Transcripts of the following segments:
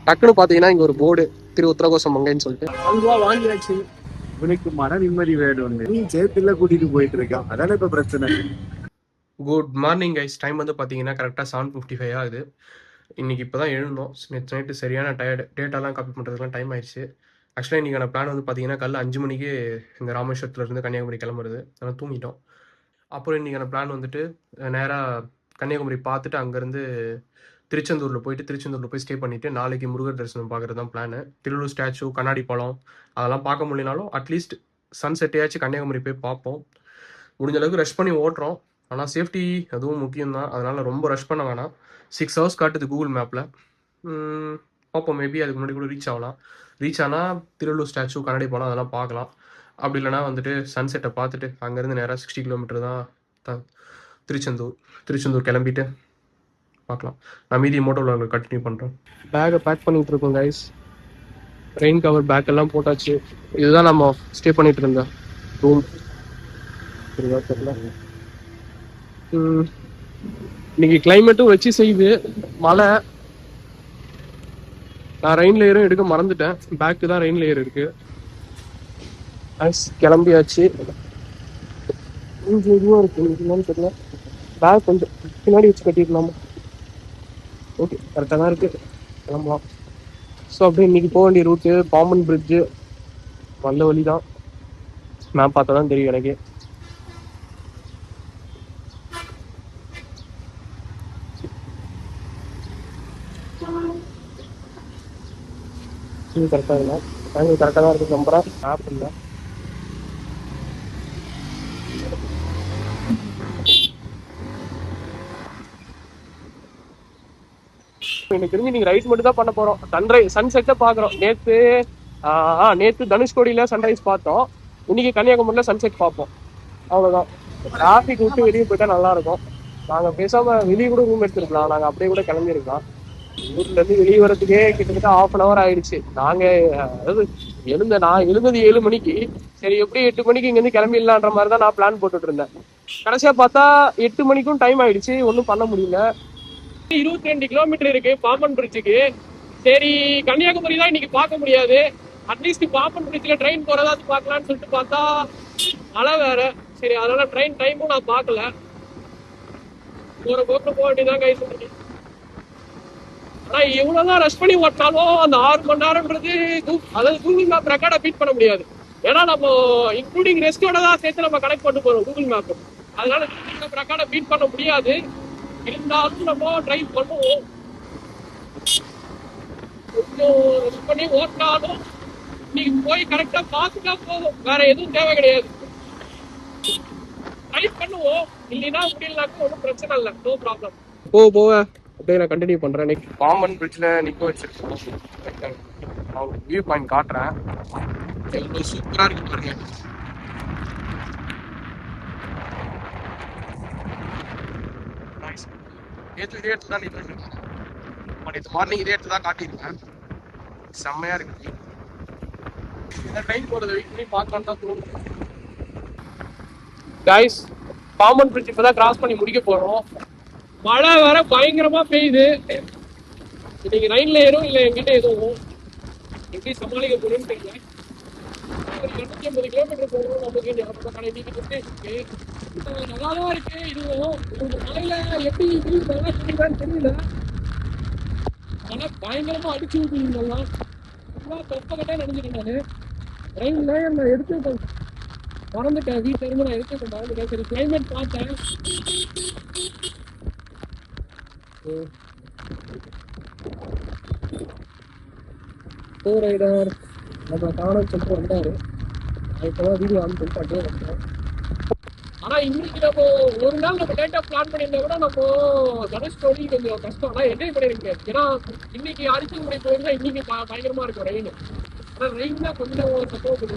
டக்குன்னு பாத்தீங்கன்னா இங்க ஒரு போர்டு திரு உத்தரகோசம் மங்கைன்னு சொல்லிட்டு அல்வா வாங்கியாச்சு. உனக்கு மன நிம்மதி வேணும்னு நீ சேர்த்துல கூட்டிட்டு போயிட்டு இருக்கான், அதான இப்ப பிரச்சனை. Good morning guys. டைம் வந்து பார்த்தீங்கன்னா கரெக்டாக 7:55 ஆகுது. இன்றைக்கி இப்போ தான் எழுந்தோம். நேற்று நைட்டு சரியான டயர்டு. டேட்டாலாம் காப்பி பண்ணுறதுக்குலாம் டைம் ஆயிடுச்சு. ஆக்சுவலாக இன்றைக்கான பிளான் வந்து பார்த்தீங்கன்னா காலைல 5 மணிக்கு இந்த ராமேஸ்வரத்துலேருந்து கன்னியாகுமரி கிளம்புறது. அதனால் தூங்கிட்டோம். அப்புறம் இன்றைக்கான பிளான் வந்துட்டு நேராக கன்னியாகுமரி பார்த்துட்டு அங்கேருந்து திருச்செந்தூரில் போயிட்டு திருச்செந்தூரில் போய் ஸ்டே பண்ணிவிட்டு நாளைக்கு முருகர் தரிசனம் பார்க்குறது தான் பிளானு. திருவள்ளூர் ஸ்டாச்சு, கண்ணாடி பழம் அதெல்லாம் பார்க்க முடியலனாலும் அட்லீஸ்ட் சன்செட்டையாச்சும் கன்னியாகுமரி போய் பார்ப்போம். முடிஞ்ச அளவுக்கு ரஷ் பண்ணி ஓட்டுறோம். ஆனால் சேஃப்டி அதுவும் முக்கியம் தான். அதனால் ரொம்ப ரஷ் பண்ண வேணாம். 6 ஹவர்ஸ் காட்டுது கூகுள் மேப்பில். பார்ப்போம், மேபி அதுக்கு முன்னாடி கூட ரீச் ஆகலாம். ரீச் ஆனால் திருவள்ளூர் ஸ்டாச்சு, கண்ணாடி பழம் அதெல்லாம் பார்க்கலாம். அப்படி இல்லைனா வந்துட்டு சன்செட்டை பார்த்துட்டு அங்கேருந்து நேராக 60 கிலோமீட்டர் தான் திருச்செந்தூர் கிளம்பிட்டு பார்க்கலாம். நான் மீதி மோட்டோ விலாக் கண்டினியூ பண்ணுறேன். பேக்கை பேக் பண்ணிகிட்டு இருக்கோம் கைஸ். ரெயின் கவர் பேக் எல்லாம் போட்டாச்சு. இதுதான் நம்ம ஸ்டே பண்ணிட்டு இருந்தோம் ரூம். தெரியல. இன்னைக்கு கிளைமேட்டும் வச்சு செய்யுது, மழை. நான் ரெயின் லேயரும் எடுக்க மறந்துட்டேன். பேக்கு தான் ரெயின் லேயர் இருக்கு. கிளம்பியாச்சு. இதுவும் இருக்கு, என்னன்னு தெரியல. பேக் கொஞ்சம் பின்னாடி வச்சு கட்டிடலாமா? ஓகே, கரெக்டாக தான் இருக்கு. கிளம்பலாம். ஸோ அப்படியே இன்னைக்கு போக வேண்டிய ரூட்டு பாம்பன் பிரிட்ஜு. வந்த வழி தான். மேப் பார்த்தா தான் தெரியும் எனக்கு. கரெக்டாக இல்லை, கரெக்டாக தான் இருக்கு. நம்புறேன், ஆப் இல்லை. எனக்கு தெரிஞ்சு நீங்க ரைஸ் மட்டும் தான் பண்ண போறோம். சன்செட்டை பாக்குறோம். நேத்து தனுஷ்கோடியில சன்ரைஸ் பார்த்தோம். இன்னைக்கு கன்னியாகுமரியில சன்செட் பார்ப்போம். அவ்வளவுதான். டிராபிக் விட்டு வெளியே போயிட்டா நல்லா இருக்கும். நாங்க பேசாம வெளியே கூட ரூம் எடுத்துருக்கலாம். நாங்க அப்படியே கூட கிளம்பி இருக்கலாம். ஊர்ல இருந்து வெளியே வரதுக்கே கிட்டத்தட்ட 1/2 hour ஆயிடுச்சு. நான் எழுந்தது 7 மணிக்கு. சரி, எப்படி 8 மணிக்கு இங்க இருந்து கிளம்பிடலான்ற மாதிரி தான் நான் பிளான் போட்டுட்டு இருந்தேன். கடைசியா பார்த்தா 8 மணிக்கும் டைம் ஆயிடுச்சு. ஒன்றும் பண்ண முடியல. 22 கிலோமீட்டர் இருக்கு பாம்பன் பிரிட்ஜுக்கு. சரி, கன்னியாகுமரி தான் இன்னைக்கு பார்க்க முடியாது. அட்லீஸ்ட் பாம்பன் பிரிட்ஜ்ல ட்ரெயின் போறதாவது பார்க்கலாம்னு சொல்லிட்டு பார்த்தா மழை வேற. சரி, அதனால ட்ரெயின் டைமும் நான் பார்க்கல. ஒரு போட்டு போக வேண்டியதான் கைஸ். ஆனா இவ்வளவுதான் ரஷ் பண்ணி ஓட்டினாலும் அந்த 6 மணி நேரம்ன்றது அதாவது கூகுள் மேப் ரெக்கார்டை பீட் பண்ண முடியாது. ஏன்னா நம்ம இன்க்ளூடிங் ரெஸ்டோட தான் சேர்த்து நம்ம கனெக்ட் பண்ணி போறோம் கூகுள் மேப். அதனால கூகுள் மேப் ரெக்கார்டை பீட் பண்ண முடியாது. இருந்தாலும் நம்ம ட்ரை பண்ணுவோம். கொஞ்சம் ரெஸ்ட் பண்ணி ஓட்டினாலும் இன்னைக்கு போய் கரெக்டா பார்த்துட்டா போதும். வேற எதுவும் தேவை கிடையாது. ட்ரை பண்ணுவோம். இல்லைன்னா முடியலனாக்கும் ஒன்றும் பிரச்சனை இல்லை. No problem. போக அப்படியே நான் கண்டினியூ பண்றேன். இன்னைக்கு பாம்பன் பிரிட்ஜ்ல நிக்க வச்சிருக்கோம். நான் வியூ பாயிண்ட் காட்டுறேன். எவ்வளவு சூப்பரா இருக்கு பாருங்க. நேற்று இதே இடத்துல தான் நின்று நேற்று மார்னிங் இதே இடத்துல தான் காட்டியிருக்கேன். செம்மையா இருக்கு. இந்த டைம் போறதை வெயிட் பண்ணி பார்க்கலான்னு தான் தோணுது. கைஸ், பாம்பன் பிரிட்ஜ் இப்பதான் கிராஸ் பண்ணி முடிக்க போறோம். மழை வேற பயங்கரமா பெய்யுது. இன்னைக்கு ரயின்ல ஏறும் இல்லை என்கிட்ட எதுவும் எப்படி சமாளிக்க போறேன்னு தெரியல. ஒரு 250 கிலோமீட்டர் போகணும். நமக்கு நல்லாதான் இருக்கு. இதுவும் மழையில எப்படி தெரியல. ஆனா பயங்கரமா அடிச்சு விட்டுலாம் தொப்பக்கிட்டே நினைச்சிட்டேன். நானு ரயில்ல நான் எடுத்து மறந்துட்டேன். வீட்டுல இருந்து நான் எடுத்து மறந்துட்டேன். சரி, கிளைமேட் பார்த்தேன். ரைடர் நம்ம காணம் சொல்லிட்டு வந்தாரு. இப்பதான் வீடியோ ஆன் சொல்லிட்டு அப்படியே வந்தேன். ஆனா இன்னைக்கு நம்ம ஒரு நாள் நம்ம டேட்டா பிளான் பண்ணியிருந்தா கூட நம்ம தனுஷ்கோடி கொஞ்சம் கஷ்டம். ஆனா என்ஜாய் பண்ணிருக்கேன். ஏன்னா இன்னைக்கு அரிசிமுறை போயிருந்தா இன்னைக்கு பயங்கரமா இருக்கும் ரெயின். ஆனா ரெயின் தான் கொஞ்சம் சப்போர்ட்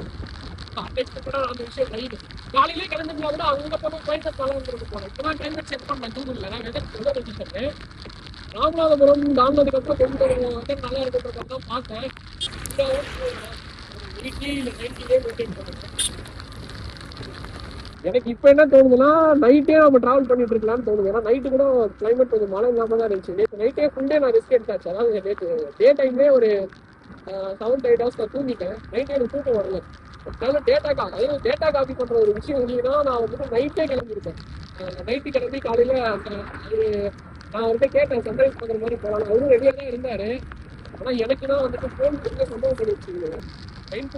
அன்எக்ஸ்பெக்டடா அந்த விஷயம். ரெயின் காலையிலே கிளம்பினா கூட அங்க போன கிளைமேட் நல்லா இருந்துருக்கு போனேன். இப்பதான் கிளைமேட் செக் பண்ண கூகுள்ல நான் வெதர் வச்சுட்டேன். ராமநாதபுரம் தாண்டதுக்கு அப்புறம் கொஞ்சம் வெதர் நல்லா இருக்கிறத தான் பார்த்தேன். 80 இல்லை 90 மெயின்டைன் பண்ணுறேன். எனக்கு இப்போ என்ன தோணுதுன்னா, நைட்டே நம்ம டிராவல் பண்ணிட்டு இருக்கலாம்னு தோணுது. ஏன்னா நைட்டு கூட கிளைமேட் கொஞ்சம் மழை இல்லாம தான் இருந்துச்சு. நேற்று நைட்டே ஃபுல் டே நான் ரிஸ்க் எடுத்தாச்சு. அதாவது நேற்று டே டைம்லேயே ஒரு 7 to 8 hours நான் தூங்கிட்டேன். நைட்டே எனக்கு தூக்கம் வரல. அதனால டேட்டா காப்பி பண்ற ஒரு விஷயம் இல்லைன்னா நான் வந்துட்டு நைட்டே கிளம்பிருப்பேன். நைட்டு கிளம்பி காலையில நான் அவர்கிட்ட கேட்டேன் சன்ரைஸ் பார்க்குற மாதிரி போகலாம். அவரும் ரெடியாக தான் இருந்தாரு. ஆனா எனக்கு தான் வந்துட்டு ஃபோன் பெரிய சம்பவம் பண்ணிடுச்சு. ரெயின்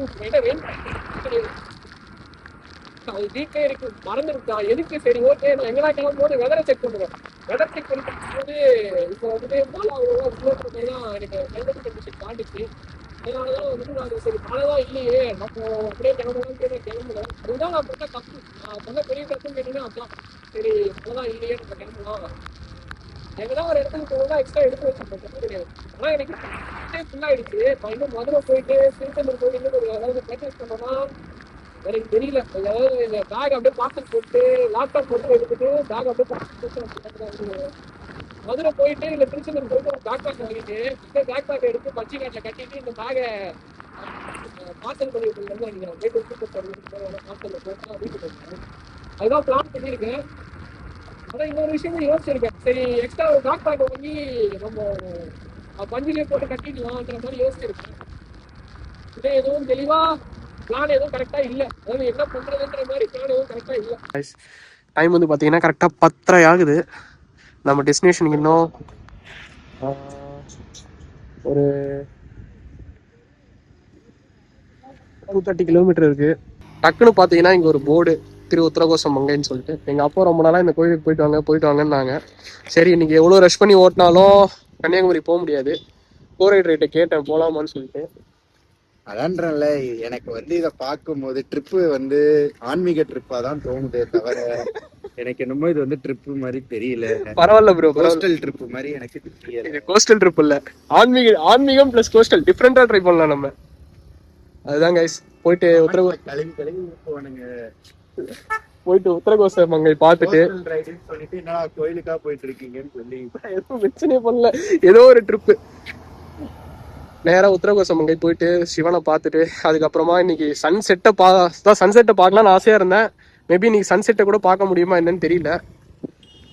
அது வீட்லயே இருக்கு, மறந்துருக்கா எதுக்கு, சரி ஓகே நான் எங்கடா கிளம்பும்போது வெதரை செக் பண்ணுவேன். வெதர் செக் பண்ணி பார்க்கும்போது இப்போ வந்துட்டு மழை அவ்வளோவா தான் எனக்கு கிளைமேட் கண்டிஷன் காட்டுச்சு. அதனாலதான் வந்துட்டு நான் சரி மழைதான் இல்லையே நம்ம அப்படியே கிளம்பலாம்னு கிளம்புறேன். அதுதான் நான் பண்ண தப்பு. நான் பண்ண பெரிய தப்புன்னு கேட்டீங்கன்னா அதான். சரி மழைதான் இல்லையே நம்ம கிளம்பலாம். எங்கதான் ஒரு இடத்துக்கு போகலாம் எக்ஸ்ட்ரா எடுத்து வச்சிருக்கேன், தப்பு கிடையாது. ஆனா எனக்கு ஃபுல் ஆயிடுச்சு. நான் இன்னும் மதுரை போயிட்டு திருச்செந்தூர் போயிட்டு இன்னும் ஒரு ஏதாவது பர்ச்சேஸ் பண்ணோம்னா எனக்கு தெரியல. அதாவது இந்த பேக் அப்படியே பார்சல் போட்டு லேப்டாப் போட்டு எடுத்துட்டு பேக் அப்படியே பார்சல் போட்டு மதுரை போயிட்டு இல்லை திருச்செந்தூர் போயிட்டு ஒரு பேக் பேக் வாங்கிட்டு இந்த பேக் பேக் எடுத்து பச்சை காட்டில் கட்டிட்டு இந்த பேகை பார்சல் பண்ணி விட்டுருந்தேன். பார்சலில் போட்டு வீட்டுக்கு வந்தேன். அதுதான் பிளான் பண்ணியிருக்கேன். ஆனால் இன்னொரு விஷயமும் யோசிச்சிருக்கேன். சரி எக்ஸ்ட்ரா ஒரு பேக் பேக் வாங்கி நம்ம பஞ்சிலே போட்டு கட்டிக்கலாம்ன்ற மாதிரி யோசிச்சிருக்கேன். இதே எதுவும் தெளிவா பிளான் எதுவும் கரெக்டா இல்ல. அதாவது என்ன பண்றதுன்ற மாதிரி பிளான் எதுவும் கரெக்டா இல்ல. டைம் வந்து பாத்தீங்கன்னா கரெக்டா 10:30 ஆகுது. நம்ம டெஸ்டினேஷனுக்கு இன்னும் ஒரு 230 கிலோமீட்டர் இருக்கு. டக்குன்னு பாத்தீங்கன்னா இங்க ஒரு போர்டு திரு உத்தரகோசம் மங்கைன்னு சொல்லிட்டு, எங்க அப்பா ரொம்ப நாளா இந்த கோயிலுக்கு போயிட்டு வாங்கன்னாங்க. சரி இன்னைக்கு எவ்வளவு ரஷ் பண்ணி ஓட்டினாலும் கன்னியாகுமரி போக முடியாது. கோரைட் ரேட்டை கேட்டேன் போலாமான்னு சொல்லிட்டு. அதான்றல எனக்கு வந்து இதை பார்க்கும்போது ட்ரிப்பு வந்து ஆன்மீக ட்ரிப்பா தான் தோணுதே தவிர எனக்கு என்னமோ இது வந்து ட்ரிப்பு மாதிரி தெரியல. பரவாயில்ல ப்ரோ, கோஸ்டல் ட்ரிப் மாதிரி எனக்கு தெரியல. இது கோஸ்டல் ட்ரிப் இல்ல, ஆன்மீகம் பிளஸ் கோஸ்டல் டிஃபரெண்டா ட்ரை பண்ணலாம் நம்ம. அதுதான் கைஸ் போயிட்டு போயிட்டு உத்தரகோச மங்கை பார்த்துட்டு சொல்லிட்டு நான் கோயிலுக்கா போயிட்டு இருக்கீங்கன்னு சொல்லி எதுவும் பிரச்சனையே பண்ணல. ஏதோ ஒரு ட்ரிப்பு நேரா உத்தரகோச மங்கை போயிட்டு சிவனை பார்த்துட்டு அதுக்கப்புறமா இன்னைக்கு சன்செட்டை பார்க்கலாம்னு ஆசையா இருந்தேன். மேபி இன்னைக்கு சன்செட்டை கூட பார்க்க முடியுமா என்னன்னு தெரியல.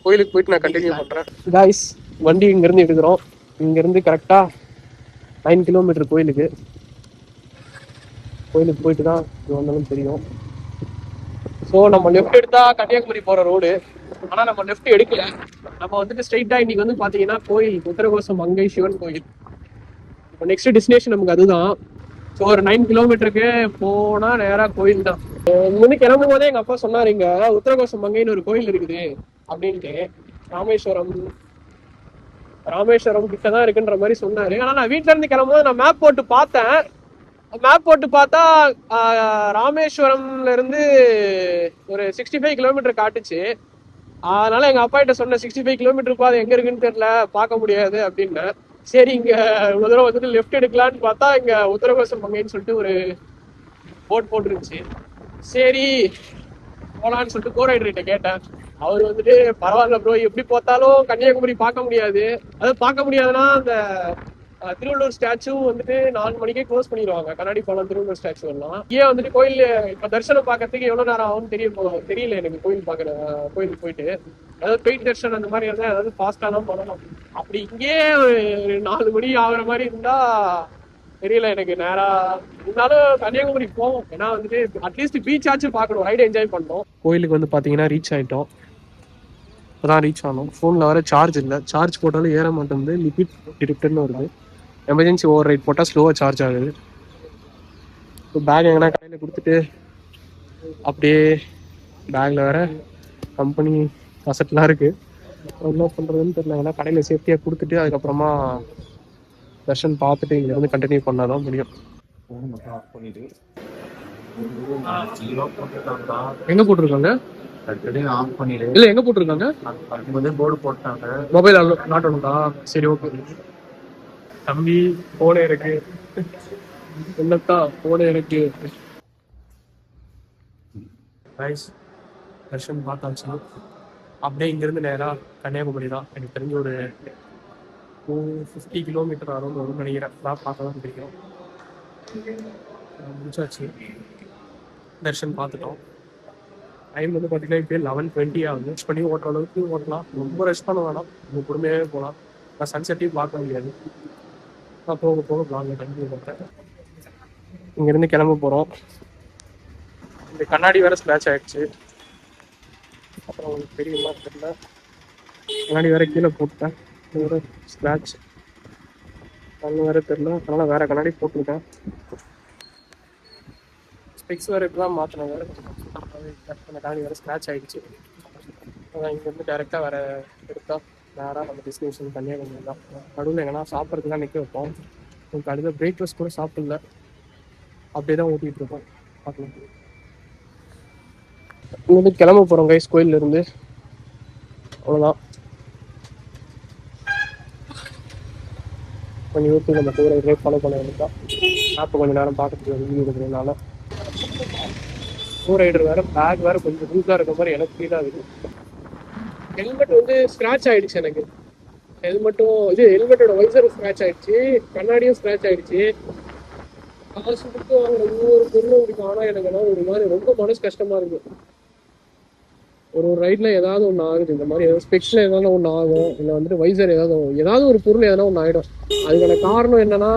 கோயிலுக்கு போயிட்டு நான் கண்டினியூ பண்றேன். காய்ஸ் வண்டி இங்க இருந்து எடுக்கிறோம். இங்க இருந்து கரெக்டா 9 கிலோமீட்டர் கோயிலுக்கு போயிட்டு தான் இது வந்தாலும் தெரியும். ஸோ நம்ம லெஃப்ட் எடுத்தா கன்னியாகுமரி போற ரோடு. ஆனா நம்ம லெஃப்ட் எடுக்கல. நம்ம வந்துட்டு ஸ்ட்ரைட்டா இன்னைக்கு வந்து பாத்தீங்கன்னா கோயில் உத்தரகோசம் மங்கை சிவன் கோயில். இப்போ நெக்ஸ்ட் டெஸ்டினேஷன் நமக்கு அதுதான். ஸோ ஒரு 9 கிலோமீட்டருக்கு போனா நேரா கோயில் தான். இங்கிருந்து கிளம்பும் போதே எங்க அப்பா சொன்னாரு இங்க உத்தரகோசம் மங்கைன்னு ஒரு கோயில் இருக்குது அப்படின்ட்டு. ராமேஸ்வரம் கிட்டதான் இருக்குன்ற மாதிரி சொன்னாரு. ஆனா நான் வீட்டுல இருந்து கிளம்பும்போது நான் மேப் போட்டு பார்த்தேன். மேப் போட்டு பார்த்தா ராமேஸ்வரம்ல இருந்து ஒரு 65 கிலோமீட்டர் காட்டுச்சு. அதனால எங்க அப்பா கிட்ட சொன்ன 65 கிலோமீட்டர் பாதை எங்க இருக்குன்னு தெரியல, பார்க்க முடியாது அப்படின்னு. சரி இங்க இவ்வளவு தூரம் வந்துட்டு லெஃப்ட் எடுக்கலான்னு பார்த்தா இங்க உத்தரகோசம் மங்கைன்னு சொல்லிட்டு ஒரு போட் போட்டுருந்துச்சு. சரி போலான்னு சொல்லிட்டு கோரைடர்கிட்ட கேட்டேன். அவர் வந்துட்டு பரவாயில்ல ப்ரோ, எப்படி பார்த்தாலும் கன்னியாகுமரி பார்க்க முடியாது. அது பார்க்க முடியாதுன்னா அந்த திருவள்ளூர் ஸ்டாச்சு வந்துட்டு 4 மணிக்கே க்ளோஸ் பண்ணிடுவாங்க. கண்ணாடி பாலம் திருவள்ளூர் ஸ்டாச்சு எல்லாம். ஏன் வந்துட்டு கோயில் இப்ப தரிசனம் பார்க்கறதுக்கு எவ்வளவு நேரம் ஆகும்னு தெரியல எனக்கு. கோயிலுக்கு போயிட்டு அதாவது பெயிட் தரிசனம் அந்த மாதிரி இருந்தா ஏதாவது ஃபாஸ்டா தான் பண்ணணும். அப்படி இங்கே ஒரு 4 மணி ஆகுற மாதிரி இருந்தா தெரியல எனக்கு. நேரா இருந்தாலும் கன்னியாகுமரி போவோம். ஏன்னா வந்துட்டு அட்லீஸ்ட் பீச் ஆச்சும் பார்க்கணும், ரைடு என்ஜாய் பண்ணோம். கோயிலுக்கு வந்து பாத்தீங்கன்னா ரீச் ஆயிட்டோம். இப்போதான் ரீச் ஆனோம். ஃபோனில் வர சார்ஜ் இல்லை, சார்ஜ் போட்டாலும் ஏற மாட்டேங்குது. லிமிட் டிரிப்டர்னு வருது. எமர்ஜென்சி ஓவர் ரைட் போட்டால் ஸ்லோவாக சார்ஜ் ஆகுது. இப்போ பேக் எங்கன்னா கையில் கொடுத்துட்டு அப்படியே பேக்கில் வேற கம்பெனி அசட்லாம் இருக்குது. என்ன பண்ணுறதுன்னு தெரியல. ஏன்னா கடையில் சேஃப்டியாக கொடுத்துட்டு அதுக்கப்புறமா தர்ஷன் பார்த்துட்டு இங்கேருந்து கண்டினியூ பண்ணால் தான் முடியும். எங்கே போட்டிருக்காங்க? இல்ல எங்க போட்டிருக்காங்க? போர்டு போட்டாங்க. மொபைல் நாட் ஒன்னுதா? சரி ஓகே தம்பி, போனே இருக்கு என்னத்தா போனே இருக்கு. தர்ஷன் பார்த்தாச்சு. அப்படியே இங்கிருந்து நேரா கன்னியாகுமரி தான். எனக்கு தெரிஞ்ச ஒரு 250 கிலோமீட்டர் ஆகும் ஒரு நினைக்கிறேன். பார்க்க தான் தெரியும். முடிச்சாச்சு, தர்ஷன் பார்த்துட்டோம். டைம் வந்து பார்த்தீங்கன்னா இப்போ 11:20 ஆகுது. ரெஸ்ட் பண்ணி ஓட்டுற அளவுக்கு ஓட்டலாம். ரொம்ப ரெஸ்ட் பண்ண வேணாம். நம்ம பொறுமையாகவே போகலாம். நான் சன்செட்டையும் பார்க்க முடியாது. நான் போக போக பிளாகில் கண்டினியூ பண்ணுறேன். இங்கேருந்து கிளம்ப போகிறோம். இந்த கண்ணாடி வேற ஸ்க்ராட்ச் ஆகிடுச்சு. அப்புறம் உங்களுக்கு தெரியுமா தெரியல, கண்ணாடி வேற கீழே போட்டேன். வேறு ஸ்க்ராட்ச் கண்ணு வேற தெரியல, அதனால் வேற கண்ணாடி போட்டிருக்கேன். ஸ்பெக்ஸ் வேறு இப்போ தான் மாற்றினேன். வேறு அந்த கண்ணாடி வேறு ஸ்க்ராட்ச் ஆகிடுச்சு. அதான் இங்கேருந்து டேரெக்டாக வேறு எடுத்தா நேராக நம்ம டெஸ்டினேஷன் கன்னியாகுமரி தான். நடுவில் எங்கன்னா சாப்பிட்றதுலாம் நிற்க வைப்போம். உங்களுக்கு அடுத்த பிரேக்ஃபாஸ்ட் கூட சாப்பிடல, அப்படியே தான் ஓட்டிகிட்டு இருக்கோம். பார்க்கலாம். இங்கேருந்து கிளம்ப போகிறோம் கைஸ் கோயிலேருந்து. அவ்வளோதான். கொஞ்சம் ஊற்றி நம்ம டூரை ஃபாலோ பண்ண வேண்டியதான். ஆப்பை கொஞ்சம் நேரம் பார்க்கறதுக்கு வீடியோ எடுக்கிறதுனால. டூ ரைடர் வேறு பேக் வேறு கொஞ்சம் லூஸாக இருக்க மாதிரி எனக்கு ஃபீல் ஆகுது. ஹெல்மெட் வந்து ஸ்க்ராட்ச் ஆகிடுச்சு எனக்கு. ஹெல்மெட்டோட வைசரும் ஸ்க்ராட்ச் ஆகிடுச்சு, கண்ணாடியும் ஸ்க்ராட்ச் ஆகிடுச்சு. காசு கொடுத்து வாங்குற ஒவ்வொரு பொருளும் இருக்கு. ஆனால் எனக்கு எல்லாம் ஒரு மாதிரி ரொம்ப மனசு கஷ்டமாக இருக்குது. ஒரு ரைடில் ஏதாவது ஒன்று ஆகுது. இந்த மாதிரி ஏதாவது ஸ்பெக்ஸில் ஏதாவது ஒன்று ஆகும், இல்லை வந்துட்டு வைசர் ஏதாவது ஒரு பொருள் எதனா ஒன்று ஆகிடும். அதுக்கான காரணம் என்னன்னா,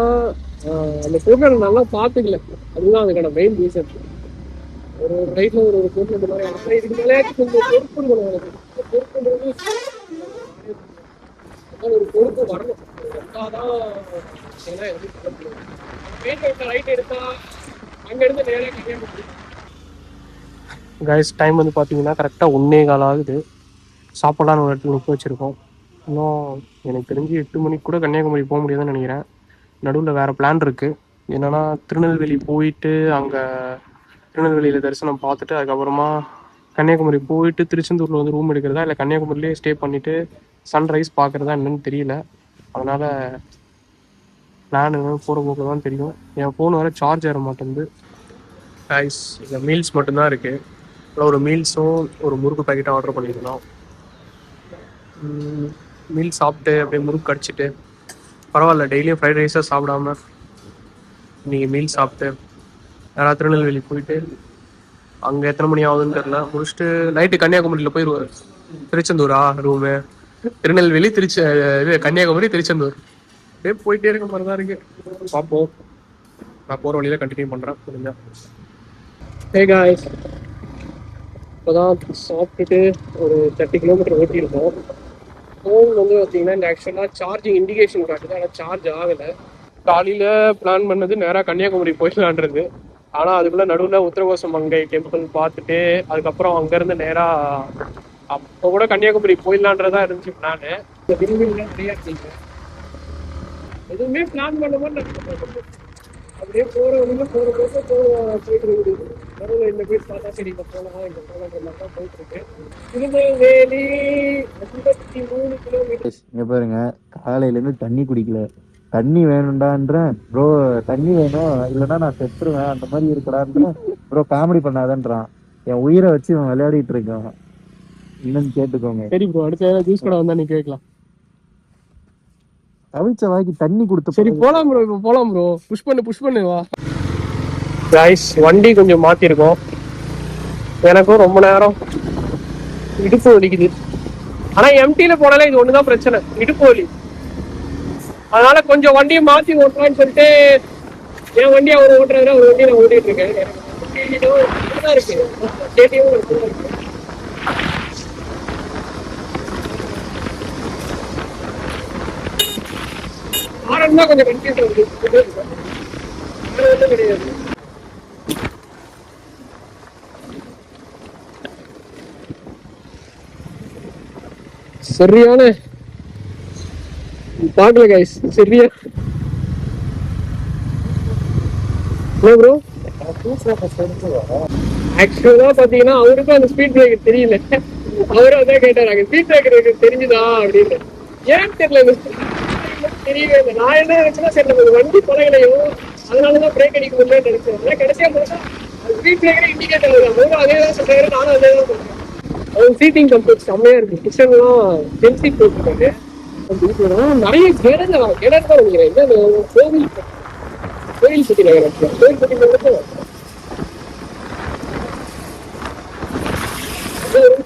அந்த பொருளை நல்லா பார்த்துக்கல. அதுதான் அதுக்கான மெயின் ரீசன். ஒரு ரைட்ல ஒரு பொருள் இந்த மாதிரி இதுக்கு மேலே கொஞ்சம் பொறுப்புகள் எனக்கு. பொறுப்புன்றது ஒரு பொறுப்பு வரணும். வந்தாதான் ரைட் எடுத்தா அங்க இருந்து நேராக கன்னியாகுமரி. கைஸ் டைம் வந்து பார்த்தீங்கன்னா கரெக்டாக 1:15 ஆகுது. சாப்பாடான ஒரு இடத்துல நிற்க வச்சுருக்கோம். இன்னும் எனக்கு தெரிஞ்சு 8 மணிக்கு கூட கன்னியாகுமரி போக முடியாதுன்னு நினைக்கிறேன். நடுவில் வேறு பிளான் இருக்குது. என்னென்னா திருநெல்வேலி போயிட்டு அங்கே திருநெல்வேலியில் தரிசனம் பார்த்துட்டு அதுக்கப்புறமா கன்னியாகுமரி போயிட்டு திருச்செந்தூரில் வந்து ரூம் எடுக்கிறதா, இல்லை கன்னியாகுமரியிலே ஸ்டே பண்ணிவிட்டு சன்ரைஸ் பார்க்குறதா என்னன்னு தெரியல. அதனால் பிளான் என்னன்னு போகிற போக்கு தான் தெரியும். என் ஃபோன் வேறு சார்ஜ் ஏற மாட்டேங்குது. கைஸ் இந்த மீல்ஸ் மட்டும்தான் இருக்குது. ஒரு மீல்ஸும் ஒரு முறுக்கு பேக்கெட்டும் ஆர்டர் பண்ணியிருந்தோம். மீல் சாப்பிட்டு அப்படியே முறுக்கு கடிச்சிட்டு பரவாயில்ல, டெய்லியும் ஃப்ரைட் ரைஸாக சாப்பிடாம இன்றைக்கி மீல் சாப்பிட்டு யாராவது திருநெல்வேலி போயிட்டு அங்கே எத்தனை மணி ஆகுதுன்னு தெரில முடிச்சுட்டு நைட்டு கன்னியாகுமரியில் போயிடுவார். திருச்செந்தூரா ரூமு, திருநெல்வேலி இது கன்னியாகுமரி திருச்செந்தூர் அப்படியே போயிட்டே இருக்க மாதிரி தான் இருக்குது. பார்ப்போம். நான் போகிற வழியில் கண்டினியூ பண்ணுறேன். புரிஞ்சா ஹே காய்ஸ், இப்போதான் சாப்பிட்டுட்டு ஒரு 30 கிலோமீட்டர் ஓட்டியிருக்கோம். ஃபோன் வந்து பார்த்தீங்கன்னா இந்த ஆக்சுவலாக சார்ஜிங் இண்டிகேஷன் காட்டுது, ஆனால் சார்ஜ் ஆகலை. காலையில் பிளான் பண்ணது நேராக கன்னியாகுமரி போயிடலான்றது. ஆனால் அதுக்குள்ளே நடுவில் உத்தரகோச மங்கை டெம்பிள் பார்த்துட்டு அதுக்கப்புறம் அங்கேருந்து நேராக அப்போ கூட கன்னியாகுமரி போயிடலான்றதா இருந்துச்சு பிளானு. இந்த விண்வெளிலாம் நிறையா இருந்துச்சு. எதுவுமே பிளான் பண்ண மாதிரி அப்படியே போகிறவங்க போயிட்டு இருக்குது. நடுவில் இந்த போய் பார்த்தா சரி இங்கே போகலாம் இங்கே போகலான்ற மாதிரி தான் போயிட்டு இருக்கு. திருநெல்வேலி 53 கிலோமீட்டர். இங்க பாருங்க, காலையிலேருந்து தண்ணி குடிக்கல. தண்ணி வேணும்டான்றேன் ப்ரோ, தண்ணி வேணும் இல்லைன்னா நான் செத்துருவேன் அந்த மாதிரி இருக்கடான்றேன் ப்ரோ. காமெடி பண்ணாதன்றான். என் உயிரை வச்சு இவன் விளையாடிட்டு இருக்கான். இன்னும் கேட்டுக்கோங்க. சரி ப்ரோ, அடுத்த ஜூஸ் கூட வந்தா நீ கேட்கலாம். தவிச்ச வாய்க்கு தண்ணி கொடுத்து சரி போலாம் ப்ரோ, இப்போ போலாம் ப்ரோ. புஷ் பண்ணு வா. கைஸ் வண்டி கொஞ்சம் மாத்திருக்கோம். எனக்கும் ரொம்ப நேரம் இடுப்பு வலிக்குது. ஆனா எம்டில போனாலே இது ஒண்ணுதான் பிரச்சனை, இடுப்பு வலி. அதனால கொஞ்சம் வண்டியை மாத்தி ஓட்டலான்னு சொல்லிட்டு என் வண்டி அவர் ஓட்டுறாரு, ஒரு வண்டியை நான் ஓட்டிட்டு இருக்கேன். இருக்கு ஆரம்பம் தான் கொஞ்சம் கன்ஃபியூஸ் ஆகுது. கிடையாது. சரியான பார்க்கல கைஸ், சரியா ப்ரோ. ஆக்சுவலா பாத்தீங்கன்னா அவருக்கும் அந்த ஸ்பீட் பிரேக்கர் தெரியல. அவரும் அதான் கேட்டாரு, ஸ்பீட் பிரேக்கர் தெரிஞ்சுதா அப்படின்னு. ஏன்னு தெரியல, தெரியவே இல்லை. நான் என்ன நினைச்சேன்னா சரி நம்ம வண்டி பழகலையும் அதனாலதான் பிரேக் அடிக்க முடியலன்னு நினைச்சேன். ஆனா கடைசியா பார்த்தா ஸ்பீட் பிரேக்கர் இண்டிகேட்டர் அவரும் அதே தான் சொல்றாரு, நானும் அதே தான் சொல்றேன். அது சீட்டிங் கம்ஃபர்ட் செம்மையா இருக்கு. கிச்சன்லாம் ஜென்சிக் போட்டுருக்காரு. நிறைய கிணறு தான் நினைக்கிறேன். கோயில்பட்டி நகரம், கோயில்பட்டி நகரத்தில்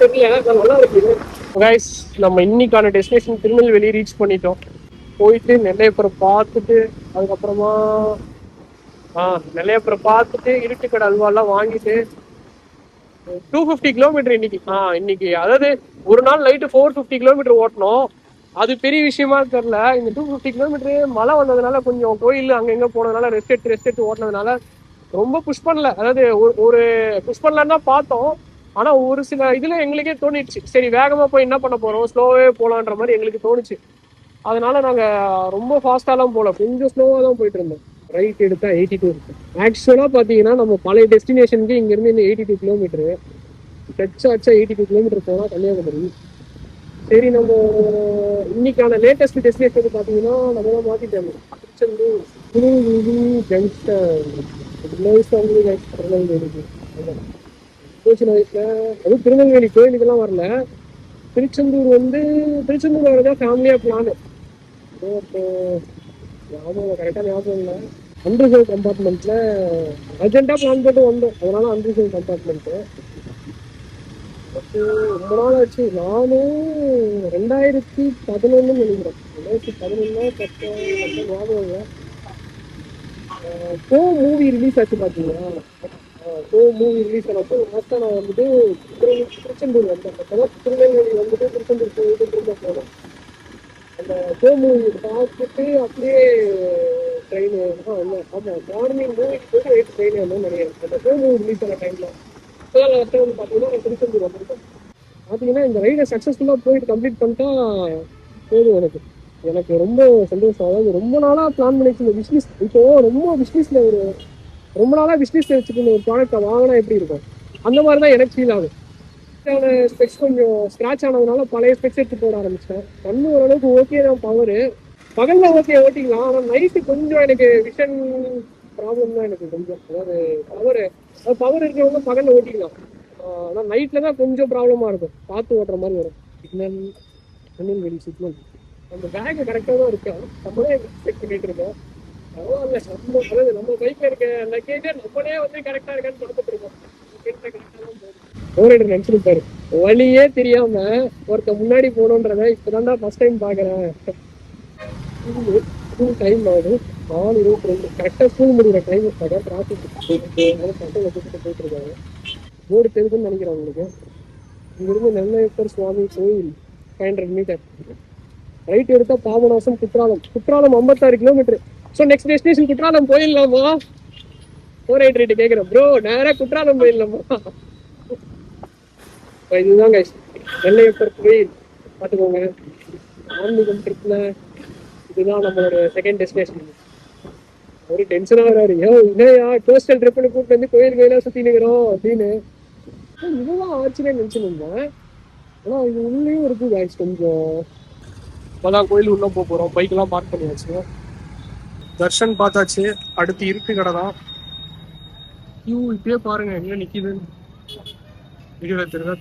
தெரியல, நல்லா இருக்கு. கைஸ், நம்ம இன்னைக்கான டெஸ்டினேஷன் திருநெல்வேலி ரீச் பண்ணிட்டோம். போயிட்டு நெல்லையப்புறம் பார்த்துட்டு அதுக்கப்புறமா நெல்லையப்புறம் பார்த்துட்டு இருட்டுக்கடை அல்வாலாம் வாங்கிட்டு 250 கிலோமீட்டர் இன்னைக்கு அதாவது ஒரு நாள் நைட்டு 450 கிலோமீட்டர் ஓட்டணும். அது பெரிய விஷயமா தெரியல. இந்த 250 கிலோமீட்டர் மழை வந்ததுனால கொஞ்சம் கோயில் அங்க எங்க போனதுனால ரெஸ்ட் எடுத்து ஓட்டினதுனால ரொம்ப புஷ் பண்ணல. அதாவது ஒரு புஷ் பண்ணலான்னு தான் பார்த்தோம். ஆனா ஒரு சில இதுல எங்களுக்கே தோணிடுச்சு, சரி வேகமா போய் என்ன பண்ண போறோம், ஸ்லோவே போலான்ற மாதிரி எங்களுக்கு தோணுச்சு. அதனால நாங்க ரொம்ப ஃபாஸ்டாலாம் போல, கொஞ்சம் ஸ்லோவா தான் போயிட்டு இருந்தோம். ரைட் எடுத்தா 82. ஆக்சுவலா பாத்தீங்கன்னா நம்ம பழைய டெஸ்டினேஷனுக்கு இங்க இருந்து இந்த 82 கிலோமீட்டர் ஆச்சா 82 கிலோமீட்டர் போனா கன்னியாகுமரி. சரி, நம்ம இன்னைக்கான லேட்டஸ்ட் டெஸ்டினேஷன் பாத்தீங்கன்னா நம்ம தான் மாத்திட்டோம். திருச்செந்தூர் அதுவும் திருநெல்வேலி கோயிலுக்கெல்லாம் வரல. திருச்செந்தூர் வரதான் ஃபேமிலியா பிளான். ஞாபகம் கரெக்டா ஞாபகம் இல்லை. அன்ரிசர்வ் கம்பார்ட்மெண்ட்ல அர்ஜென்ட்டா பிளான் போட்டு வந்தோம், அதனால அன்ரிசர்வ் கம்பார்ட்மெண்ட். ரொம்ப நாள் ஆச்சு. நானும் 2011 நினைக்கிறேன், 2011 ஞாபகம் இல்லை. கோ மூவி ரிலீஸ் ஆச்சு பாத்தீங்களா? கோ மூவி ரிலீஸ் ஆனப்போ லாஸ்டா நான் வந்துட்டு திருச்செந்தூர் வந்தேன். திருநெல்வேலி வந்துட்டு திருச்செந்தூர் போயிட்டு திரும்ப போனோம். அந்த கோ மூவி பார்த்துட்டு அப்படியே ட்ரெயின் மார்னிங் மூவிக்கு போயிட்டு நைட் ட்ரெயின் வந்தோம்னு நினைக்கிறேன். அந்த கோ மூவி ரிலீஸ் ஆன டைம்ல இப்போதான் லாஸ்ட்டாக வந்து பார்த்தீங்கன்னா நான் திருச்செந்தூர் வந்திருக்கேன். பார்த்தீங்கன்னா இந்த ரைடை சக்ஸஸ்ஃபுல்லாக போயிட்டு கம்ப்ளீட் பண்ணிட்டா போதும். எனக்கு ரொம்ப சந்தோஷம். அதாவது ரொம்ப நாளாக பிளான் பண்ணிச்சு இந்த விஷ்லிஸ். இப்போ ரொம்ப விஷ்லிஸ்ல ரொம்ப நாளாக விஷ்லிஸ்ல வச்சுட்டு ஒரு ப்ராடக்டை வாங்கினா எப்படி இருக்கும், அந்த மாதிரி தான் எனக்கு ஃபீல் ஆகும். ஸ்பெக்ஸ் கொஞ்சம் ஸ்க்ராட்ச் ஆனதுனால பழைய ஸ்பெக்ஸ் எடுத்து போட ஆரம்பிச்சிட்டேன். கண்ணு ஓரளவுக்கு ஓகே தான், பகல்ல ஓகே ஓட்டிக்கலாம். ஆனால் நைட்டு கொஞ்சம் எனக்கு விஷன் ப்ராப்ளம் தான் எனக்கு கொஞ்சம். அதாவது பவர் இருக்கிறவங்க பகல்ல ஓட்டிக்கலாம். ஆனால் நைட்ல தான் கொஞ்சம் ப்ராப்ளமா இருக்கும், பார்த்து ஓட்டுற மாதிரி வரும். திருநெல்வேலி சிக்னல் அந்த பேக் கரெக்டாக தான் இருக்கு. நம்மளே செக் பண்ணிட்டு இருக்கோம். அதாவது நம்ம பைக்ல இருக்க லக்கேஜ் நம்மளே வந்து கரெக்டா இருக்கான்னு பார்த்துட்டு இருக்கோம். ஓரைடர் நினைச்சிருப்பாரு, வழியே தெரியாம ஒருத்த முன்னாடி போகணுன்றத இப்பதான்டா ஃபர்ஸ்ட் டைம் பாக்குறேன். டைம் ஆகுது 4:22. கரெக்டா ஸ்கூல் முடிகிற டைம் டிராபிக் போயிட்டு இருக்காங்க. போர்டு தெரியுதுன்னு நினைக்கிறேன் உங்களுக்கு. இங்கிருந்து நெல்லையப்பர் சுவாமி கோயில் 500 மீட்டர். ரைட் எடுத்தா Papanasam Courtallam 56 kilometer. So next destination Courtallam போயிடலாமா? ரைட் கேட்குறேன் ப்ரோ, நேராக குற்றாலம் போயிடலாமா? இதுதான் கைஸ் நெல்லையப்பர் கோயில். பார்த்துக்கோங்க, ஆன்மீகம் ட்ரிப்ல இதுதான் நம்மளோட செகண்ட் டெஸ்டினேஷன். ஒரு டென்ஷனாக வராரு, இல்லையா கோஸ்டல் ட்ரிப்னு கூப்பிட்டு வந்து கோயிலாக சுற்றி நிற்கிறோம் அப்படின்னு. இதுதான் ஆச்சுன்னு நினச்சிருந்தேன். ஆனால் இது உள்ளேயும் இருக்கு கைஸ். கொஞ்சம் இப்போதான் கோயில் உள்ள போகிறோம். பைக்கெல்லாம் பார்க் பண்ணியாச்சு, தர்ஷன் பார்த்தாச்சு. அடுத்து இருட்டு கடை தான். இப்பயே பாருங்க எங்க நிக்குதுன்னு. வீடியோல தெரியல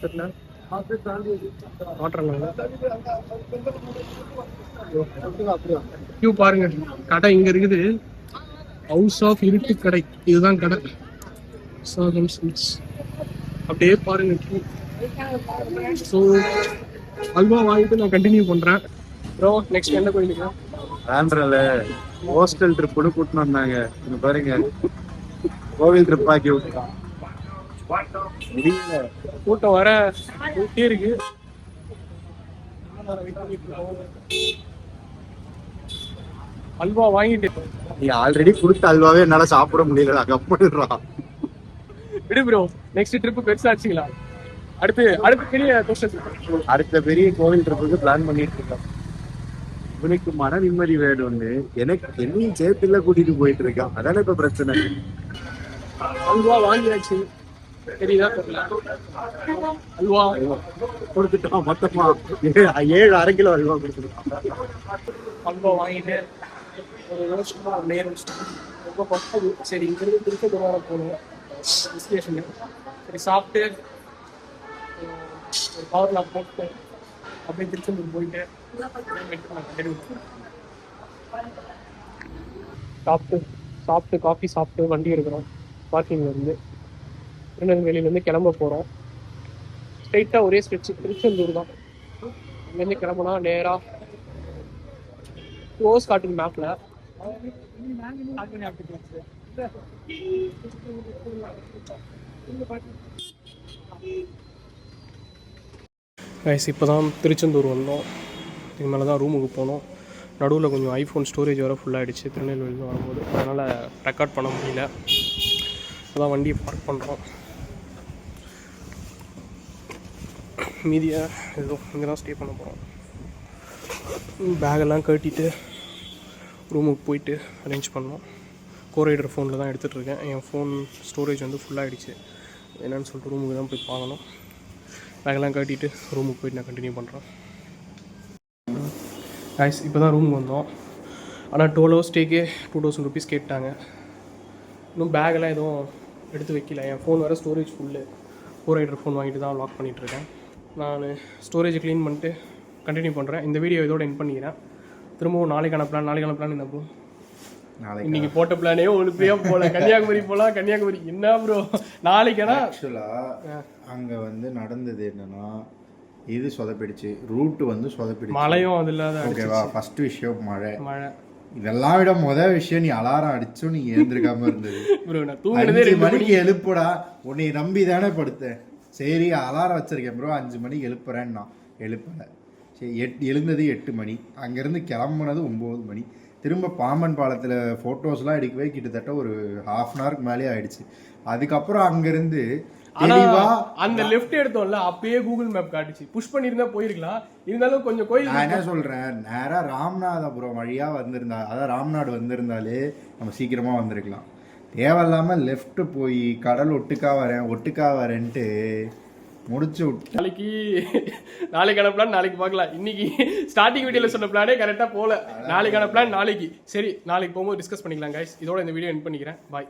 பாருங்க. கடை இங்க இருக்குது, ஹவுஸ் ஆஃப் இருட்டு கடை. இதுதான் கடை, அப்படியே பாருங்க. ஸோ அல்வா வாங்கிட்டு நான் கண்டினியூ பண்றேன். ப்ரோ நெக்ஸ்ட் என்ன கோயிலுக்கு? ஆந்திரால ஹோஸ்டல் ட்ரிப்னு கூட்டின்னு வந்தாங்க. இங்க பாருங்க, கோவில் ட்ரிப் ஆக்கி விட்டுட்டான். கூட்டம் வர ஊட்டி இருக்கு. அல்வா வாங்கிட்டு நீ ஆல்ரெடி கொடுத்த அல்வாவே என்னால சாப்பிட முடியல, கம்மிடுறான். விடு ப்ரோ, நெக்ஸ்ட் ட்ரிப் பெருசாச்சுங்களா? அடுத்த பெரிய கோவில் ட்ரிப்புக்கு பிளான் பண்ணிட்டு இருக்கோம். இவனுக்கு மன நிம்மதி வேணும்னு எனக்கு என்னையும் சேர்த்துல கூட்டிட்டு போயிட்டு இருக்கான். அதானே இப்ப பிரச்சனை. அல்வா வாங்கியாச்சு, தெரியுதா? அல்வா கொடுத்துட்டோம். மொத்தமா 7 அரை கிலோ அல்வா கொடுத்துட்டோம். அல்வா வாங்கிட்டு ஒரு யோசனை நேரம் ரொம்ப பக்கம். சரி, இங்கிருந்து திருப்பதி போகணும் ஸ்டேஷனு. சரி, சாப்பிட்டு ஒரு பவர்ல போட்டு அப்படியே திருச்செந்தூர் போயிட்டு சாப்பிட்டு காஃபி சாப்பிட்டு வண்டி எடுக்கிறோம். பார்க்கிங்ல இருந்து திருநெல்வேலியிலேருந்து கிளம்ப போகிறோம். ஸ்ட்ரைட்டாக ஒரே ஸ்ட்ரெச் திருச்செந்தூர் தான். இங்கேருந்து கிளம்புனா நேராக க்ளோஸ் காட்டுங்க மேப்பில். கைஸ் இப்போ தான் திருச்செந்தூர் வந்தோம். இதுக்கு மேலே தான் ரூமுக்கு போனோம். நடுவில் கொஞ்சம் ஐஃபோன் ஸ்டோரேஜ் வர ஃபுல்லாகிடுச்சு திருநெல்வேலியில் வரும்போது, அதனால் ரெக்கார்ட் பண்ண முடியல. அதான் வண்டியை பார்க் பண்ணுறோம். மீதியை ஏதோ இங்கே தான் ஸ்டே பண்ண போகிறோம். பேகெல்லாம் கட்டிட்டு ரூமுக்கு போயிட்டு அரேஞ்ச் பண்ணோம். கோரைடர் ஃபோனில் தான் எடுத்துகிட்ருக்கேன். என் ஃபோன் ஸ்டோரேஜ் வந்து ஃபுல்லாகிடுச்சு. என்னென்னு சொல்லிட்டு ரூமுக்கு தான் போய் பார்க்கணும். பேக்கெல்லாம் கட்டிட்டு ரூமுக்கு போயிட்டு நான் கண்டினியூ பண்ணுறேன். கைஸ் இப்போ தான் ரூமுக்கு வந்தோம். ஆனால் 12 hours ஸ்டேக்கே 2000 rupees கேட்டாங்க. இன்னும் பேக்கெல்லாம் எதுவும் எடுத்து வைக்கல. என் ஃபோன் வேறு ஸ்டோரேஜ் ஃபுல்லு. கோரைடர் ஃபோன் வாங்கிட்டு தான் லாக் பண்ணிகிட்ருக்கேன். நான் ஸ்டோரேஜை க்ளீன் பண்ணிட்டு கண்டினியூ பண்ணுறேன். இந்த வீடியோ இதோட எண்ட் பண்ணிக்கிறேன். திரும்பவும் நாளைக்கான பிளான் என்ன ப்ரோ? இன்னைக்கு போட்ட பிளானே ஒரு பேயா போல. கன்னியாகுமரி போகலாம். கன்னியாகுமரி என்ன ப்ரோ நாளைக்கானா? ஆக்சுவலாக அங்கே வந்து நடந்தது என்னன்னா, இது சொதப்பிடுச்சு, ரூட்டு வந்து சொதப்பிடுச்சு, மழையும் அது இல்லாத. ஓகேவா? ஃபர்ஸ்ட் விஷயம் மழை. இதெல்லாம் விட முதல் விஷயம் நீ அலாரம் அடிச்சும் நீ எழுந்திருக்காம இருந்தது. ப்ரோ நான் தூங்குறதே 5 மணிக்கு எழுப்புடா, உன்னை நம்பி தானே படுத்தேன். சரி அலாரம் வச்சிருக்கேன் ப்ரோ, 5 மணிக்கு எழுப்புறேன்னு நான் எழுப்பலை. சரி எழுந்தது 8 மணி, அங்கேருந்து கிளம்புனது 9 மணி. திரும்ப பாம்பன் பாலத்தில் ஃபோட்டோஸ்லாம் எடுக்கவே கிட்டத்தட்ட ஒரு 1/2 hour மேலே ஆயிடுச்சு. அதுக்கப்புறம் அங்கேருந்து அந்த லெஃப்ட் எடுத்தோம்ல, அப்பயே கூகுள் மேப் காட்டுச்சு. புஷ் பண்ணியிருந்தா போயிருக்கலாம். இருந்தாலும் கொஞ்சம் கோயில். நான் என்ன சொல்றேன், நேராக ராமநாதபுரம் வழியா வந்திருந்தா, அதாவது ராம்நாடு வந்திருந்தாலே நம்ம சீக்கிரமா வந்திருக்கலாம். தேவையில்லாம லெஃப்ட் போய் கடல் ஒட்டுக்கா வரேன்ட்டு முடிச்சு விட்டு நாளைக்கான பிளான் நாளைக்கு பார்க்கலாம். இன்னைக்கு ஸ்டார்டிங் வீடியோல சொன்ன பிளானே கரெக்டா போல. நாளைக்கான பிளான் நாளைக்கு. சரி நாளைக்கு போகும்போது டிஸ்கஸ் பண்ணிக்கலாம் கைஸ். இதோட இந்த வீடியோ எண்ட் பண்ணிக்கிறேன். பாய்.